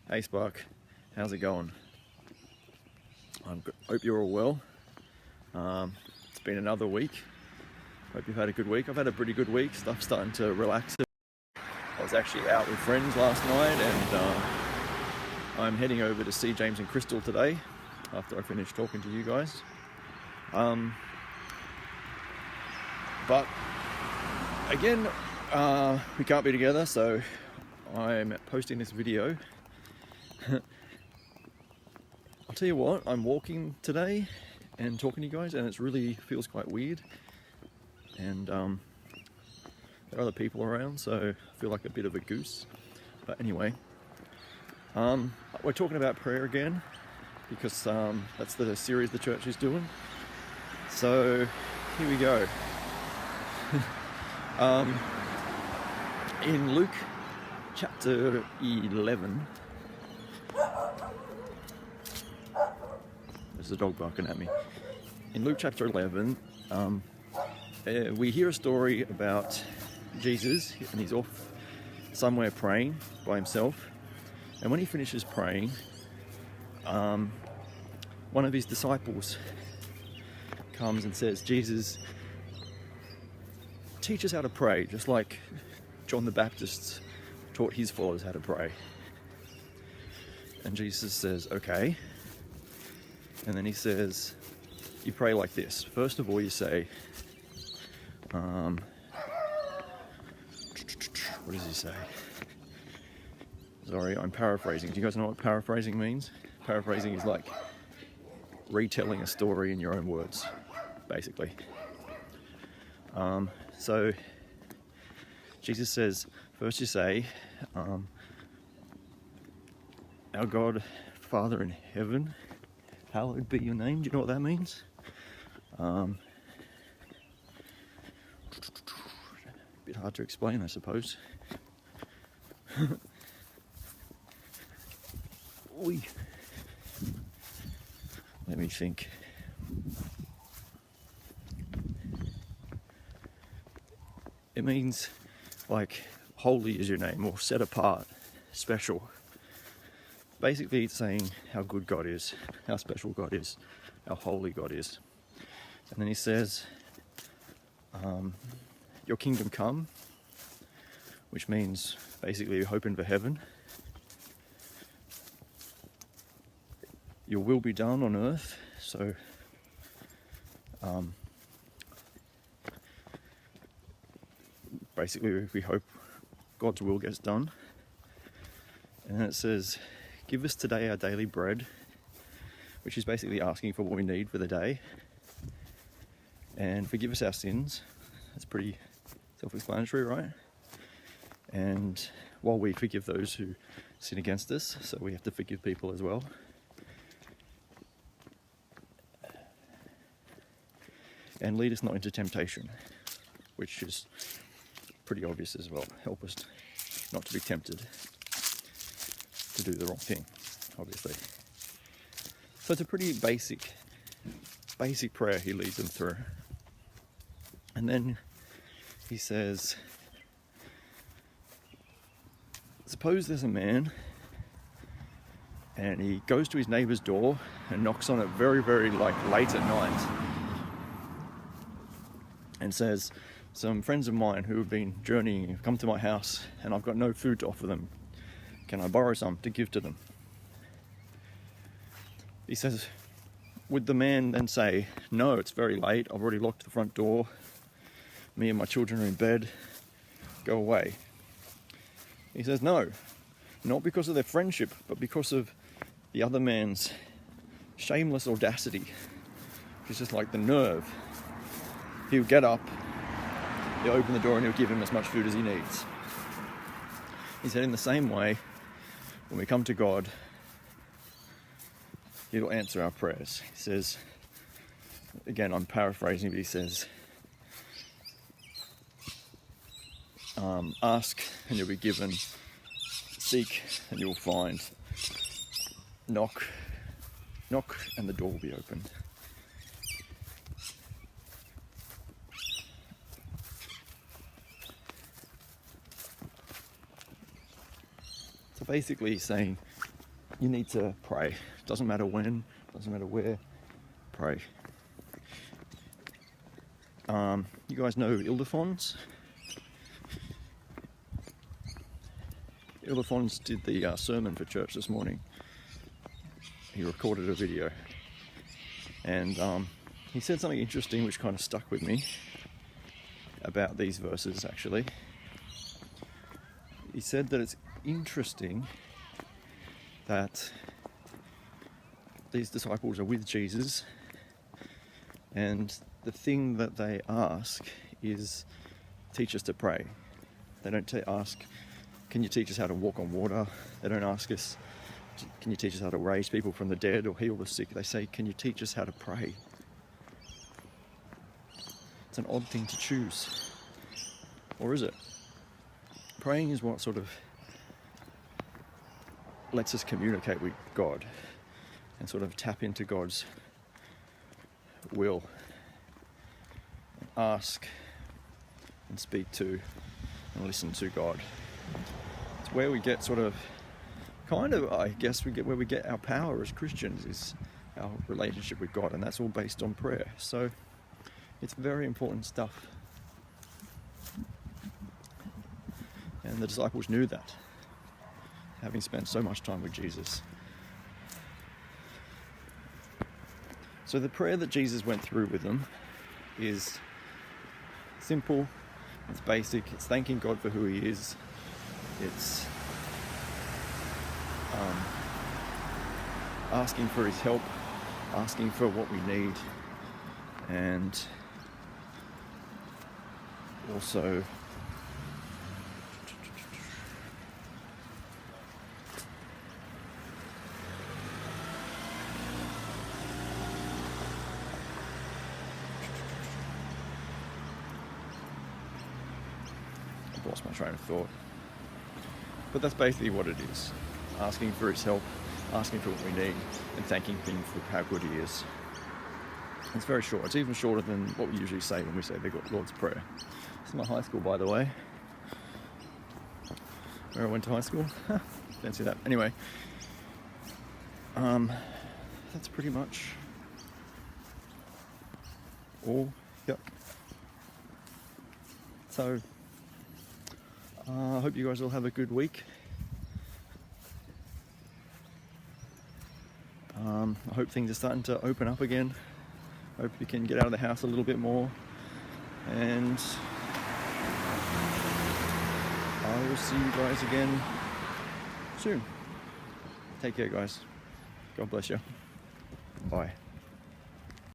Hey Spark, how's it going? Hope you're all well. It's been another week. Hope you've had a good week. I've had a pretty good week. Stuff's starting to relax. I was actually out with friends last night, and I'm heading over to see James and Crystal today after I finish talking to you guys. But again, we can't be together, so I'm posting this video. I'll tell you what, I'm walking today and talking to you guys, and it really feels quite weird. And there are other people around, so I feel like a bit of a goose. But anyway, we're talking about prayer again because that's the series the church is doing. So here we go. In Luke chapter 11, there's a dog barking at me. In Luke chapter 11, we hear a story about Jesus, and he's off somewhere praying by himself. And when he finishes praying, one of his disciples comes and says, Jesus, teach us how to pray, just like John the Baptist taught his followers how to pray. And Jesus says, okay. And then he says, you pray like this. First of all, you say, what does he say? Sorry, I'm paraphrasing. Do you guys know what paraphrasing means? Paraphrasing is like retelling a story in your own words, basically. So Jesus says, first you say, our God, Father in heaven, hallowed be your name. Do you know what that means? A bit hard to explain, I suppose. Let me think. It means like holy is your name, or set apart, special. Basically it's saying how good God is, how special God is, how holy God is. And then he says, your kingdom come, which means basically you're hoping for heaven. Your will be done on earth, so basically we hope God's will gets done. And then it says, give us today our daily bread, which is basically asking for what we need for the day. And forgive us our sins. That's pretty self-explanatory, right? And while we forgive those who sin against us, so we have to forgive people as well. And lead us not into temptation, which is pretty obvious as well. Help us not to be tempted to do the wrong thing, obviously. So it's a pretty basic prayer he leads them through. And then he says, suppose there's a man and he goes to his neighbor's door and knocks on it very, very late at night and says, some friends of mine who have been journeying have come to my house and I've got no food to offer them. Can I borrow some to give to them? He says, would the man then say, no, it's very late, I've already locked the front door, me and my children are in bed, go away? He says, no, not because of their friendship, but because of the other man's shameless audacity. It's just like the nerve. He'll get up, he'll open the door and he'll give him as much food as he needs. He said, in the same way, when we come to God, he'll answer our prayers. He says, again, I'm paraphrasing, but he says, ask and you'll be given, seek and you'll find, knock and the door will be opened. So basically saying, you need to pray. Doesn't matter when, doesn't matter where, pray. You guys know Ildefons? Ildefons did the sermon for church this morning. He recorded a video, and he said something interesting which kind of stuck with me about these verses, actually. He said that it's interesting that these disciples are with Jesus, and the thing that they ask is, teach us to pray. They don't ask, can you teach us how to walk on water? They don't ask us, can you teach us how to raise people from the dead or heal the sick? They say, can you teach us how to pray? It's an odd thing to choose. Or is it? Praying is what sort of lets us communicate with God and sort of tap into God's will, and ask and speak to and listen to God. It's where we get sort of, I guess, where we get our power as Christians, is our relationship with God, and that's all based on prayer. So it's very important stuff. And the disciples knew that, having spent so much time with Jesus. So the prayer that Jesus went through with them is simple, it's basic, it's thanking God for who He is, it's asking for His help, asking for what we need, and also I've lost my train of thought. But that's basically what it is. Asking for His help, asking for what we need, and thanking Him for how good He is. It's very short. It's even shorter than what we usually say when we say the Lord's Prayer. This is my high school, by the way. Where I went to high school. Don't see that. Anyway, that's pretty much all. Yep. So, I hope you guys all have a good week. I hope things are starting to open up again. Hope you can get out of the house a little bit more. And I will see you guys again soon. Take care, guys. God bless you. Bye.